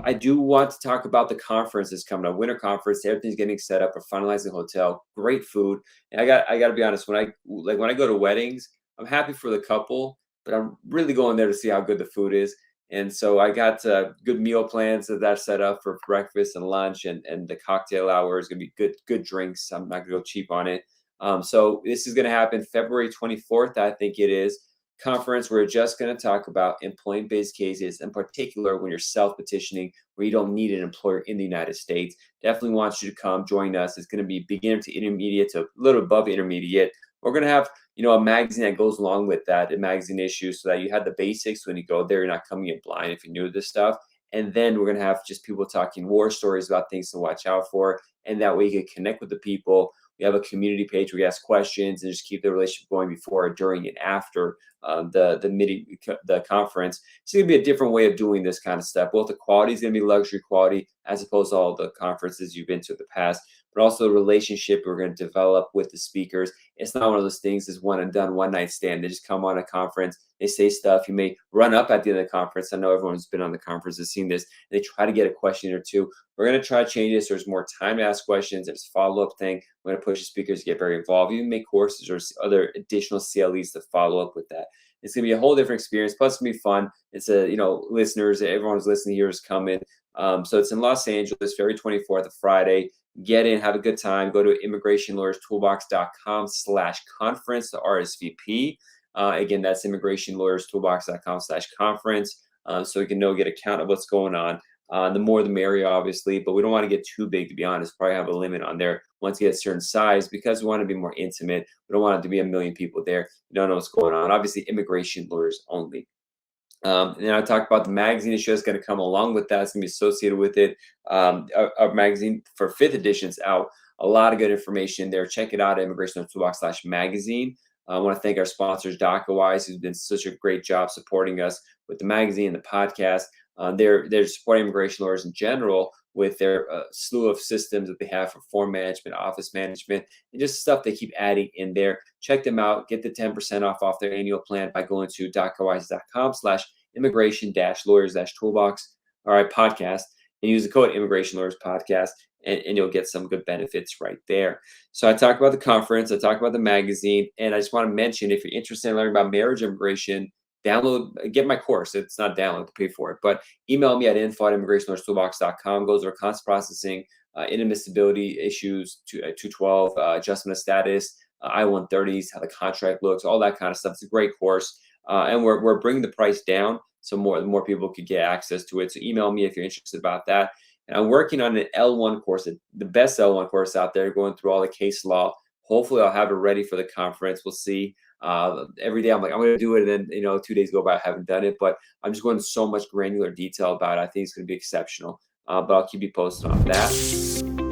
I do want to talk about the conference that's coming up, winter conference. Everything's getting set up. We're finalizing the hotel. Great food. And I got to be honest. When I go to weddings, I'm happy for the couple, but I'm really going there to see how good the food is. And so I got good meal plans that set up for breakfast and lunch, and the cocktail hour is going to be good drinks. I'm not going to go cheap on it. So this is going to happen February 24th, I think it is. Conference, we're just going to talk about employment-based cases, in particular when you're self-petitioning, where you don't need an employer in the United States. Definitely want you to come join us. It's going to be beginner to intermediate to a little above intermediate. We're going to have a magazine that goes along with that, a magazine issue, so that you have the basics when you go there. You're not coming in blind if you're new to this stuff. And then we're going to have just people talking war stories about things to watch out for, and that way you can connect with the people. We have a community page where we ask questions and just keep the relationship going before, during, and after the conference. It's going to be a different way of doing this kind of stuff. Both the quality is going to be luxury quality as opposed to all the conferences you've been to in the past, but also the relationship we're going to develop with the speakers. It's not one of those things that's one and done, one night stand. They just come on a conference, they say stuff. You may run up at the end of the conference. I know everyone's been on the conference has seen this. They try to get a question or two. We're going to try to change this. There's more time to ask questions. There's a follow-up thing. We're going to push the speakers to get very involved, even make courses or other additional CLEs to follow up with that. It's going to be a whole different experience. Plus, it's going to be fun. It's listeners, everyone who's listening here is coming. So it's in Los Angeles, February 24th, a Friday. Get in, have a good time. Go to immigrationlawyerstoolbox.com/conference to RSVP. Again, that's immigrationlawyerstoolbox.com/conference. So you can get a count of what's going on. The more the merrier, obviously, but we don't want to get too big, to be honest. Probably have a limit on there once you get a certain size, because we want to be more intimate. We don't want it to be a million people there. You don't know what's going on. Obviously, immigration lawyers only. And then I talked about the magazine issue that's going to come along with that. It's going to be associated with it. Our magazine for 5th edition's out. A lot of good information there. Check it out at immigrationtoolbox.com/magazine. I want to thank our sponsors, DocaWise, who's been such a great job supporting us with the magazine and the podcast. They're supporting immigration lawyers in general with their slew of systems that they have for form management, office management, and just stuff they keep adding in there. Check them out. Get the 10% off their annual plan by going to docawise.com/immigration-lawyers-toolbox, podcast, and use the code Immigration Lawyers Podcast, and you'll get some good benefits right there. So I talked about the conference, I talked about the magazine, and I just want to mention, if you're interested in learning about marriage immigration, get my course. It's not download to pay for it, but email me at info@immigrationlawyerstoolbox.com. Goes over constant processing, inadmissibility issues, 212, adjustment of status, I-130s, how the contract looks, all that kind of stuff. It's a great course, and we're bringing the price down so more people could get access to it. So email me if you're interested about that. And I'm working on an L1 course, the best L1 course out there, going through all the case law. Hopefully, I'll have it ready for the conference. We'll see. Every day I'm like, I'm going to do it. And then, 2 days go by, I haven't done it, but I'm just going into so much granular detail about it. I think it's going to be exceptional, but I'll keep you posted on that.